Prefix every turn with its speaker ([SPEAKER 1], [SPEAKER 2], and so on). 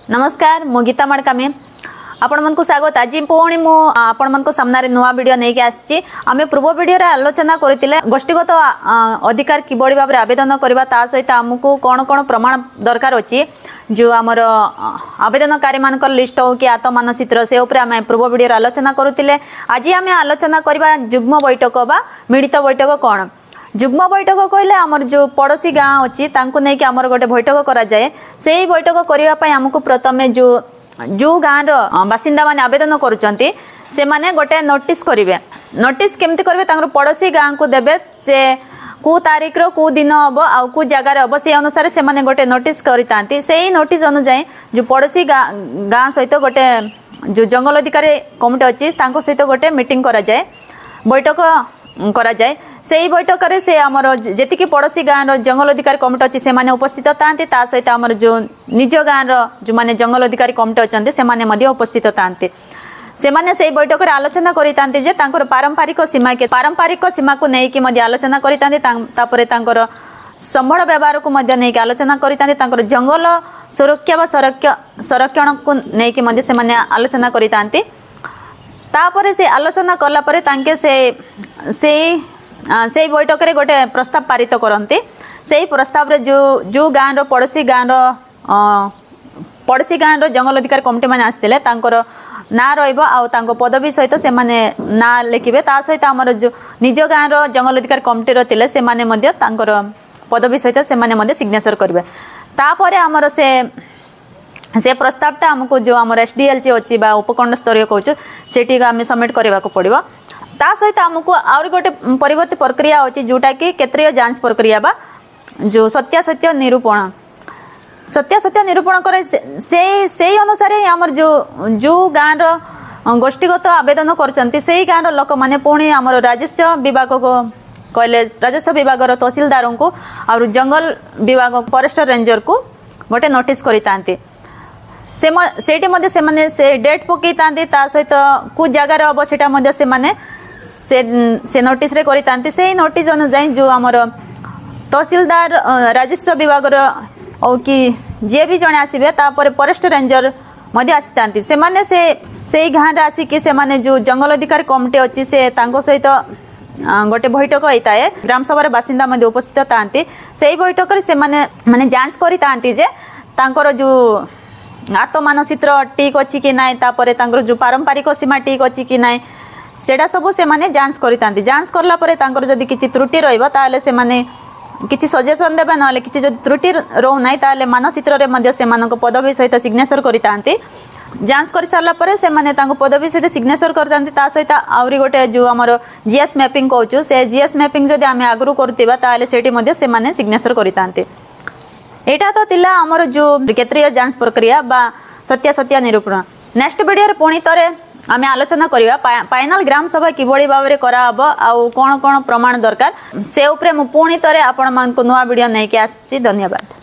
[SPEAKER 1] नमस्कार मु गीता मडकामी आपण मन को स्वागत। आज पुणी मु आपण मन को सामने नुआ वीडियो नहीं आसी। आम पूर्व वीडियो रे आलोचना करथिले गोष्ठीगत अधिकार किबड़ी भाव आवेदन करबा ता सहित हमकु कोन कोन प्रमाण दरकार अछि जो आमर आवेदनकारी मानकर लिस्ट हो कि आत्ममानचित्र से ऊपर आम पूर्व वीडियो रे आलोचना करथिले। आज आम आलोचना करबा युग्म बैठक बा मिलित बैठक कोन। युग्म बैठक कहले आमर जो पड़ोसी गाँव अच्छी नहीं कि आमर गोटे बैठक करा जाए। से ही बैठक करने आमको प्रथमे जो गाँव बासिंदा माने आवेदन करुचंती से माने गोटे नोटिस करेंगे। नोटिस केमती करेंगे पड़ोसी गाँव को देवे से कौ तारीख रो कौ दिन हम आउ कौ जगार हम से अनुसार से माने गोटे नोटिस करता से ही नोटिस अनुसार जो पड़ोसी गाँव सहित गोटे जो जंगल अधिकारी कमिटी अच्छी सहित गोटे मीटिंग करा जाए बैठक करा जाए। से ही बैठक रे से आमर जेतिकी पड़ोसी गाँव जंगल अधिकारी कमिटी अच्छी से माने उपस्थित थांती ता सहित आमर जो निज गाँव जो माने जंगल अधिकारी कमिटी अच्छा से माने मध्य उपस्थित थांती। से माने से बैठक रे आलोचना करितांती जे तांकर पारंपरिक सीमा को नहीं कि मध्य आलोचना करितांती तापरे तांकर संबळ व्यवहार को मध्य नहीं कि आलोचना करितांती तांकर जंगल सुरक्षा व संरक्षण को नहीं कि मध्य से माने आलोचना करितांती। तापर से आलोचना कला परे तांके से बैठक रे गोटे प्रस्ताव पारित करते। से प्रस्ताव रे जो गाँव पड़ोसी गाँव जंगल अधिकारी कमिटी मैंने आसते ना रहा पदवी सहित से माने ना लिखे ता सहित आमर जो निज गाँव जंगल अधिकारी कमिटी रे से माने मध्य पदवी सहित से माने सिग्नेचर करेंगे। तापर आमर से प्रस्तावटा आमको जो आम एसडीएलसी अच्छी उपखंड स्तरीय कहूँ से आम सबमिट करने को पड़ो। ता सहित आमको आउरी गोटे परिवर्तित प्रक्रिया अच्छी जोटा कि क्षेत्रीय जांच प्रक्रिया बा जो सत्यासत्य निरूपण करे से अनुसार आमर जो गाँव गोष्ठीगत आवेदन करचंती से गाँव लोक मैंने पुणी आमर राजस्व विभाग को कहले राजस्व विभाग तहसीलदार को और जंगल विभाग फॉरेस्टर रेंजर को गोटे नोटिस करितांती। से डेट पकई ता सहित कौ जगार हम से नोटिस रे करितांती। से नोटिस अनुसार जो आमर तहसीलदार राजस्व विभाग कि जे भी जने आसीबे तापर फॉरेस्ट रेंजर मध्य आसीतांती से माने से गाँव आसिकी से माने जो जंगल अधिकारी कमिटी अच्छी से तांको सहित गोटे बैठक होता है। ग्राम सभा बासिंदा मध्य उपस्थित थांती। से बैठक से माने जांच करितांती जे तांकर जो आत्ममानचित्र ठीक अच्छी कि नाई तापर तांकर जो पारंपरिक सीमा ठीक अच्छी कि नाई सेटा सब से माने जांच करितांती। जांच करला परे तांकर जदि किछि त्रुटि रहइबा ताले से माने किछि सजेशन देबे नले किछि जदि त्रुटि रहउ नाई ताले मानचित्र रे मध्य से मानक पदवी सहित सिग्नेचर करितांती। जांच कर सारा परे से माने तांको पदवी सहित सिग्नेचर करतांती। ता सहित आउरी गोटे जो हमर जीएस मैपिंग कहउछु से जीएस मैपिंग जदि आमे आगरु करतिबा ताले सेठी मध्य से माने सिग्नेचर करितांती। एटा तो तिला आमर जो क्षेत्रीय जांच प्रक्रिया बा सत्यासत्य निरूपण। नेक्स्ट वीडियो रे पुणी तरे आमे आलोचना करिवा फाइनल ग्राम सभा किबड़ी भाव में कराब आउ कोन कोन प्रमाण दरकार से उपरे मु पुणी तरे आपण मान को नवा वीडियो नै के आछि। धन्यवाद।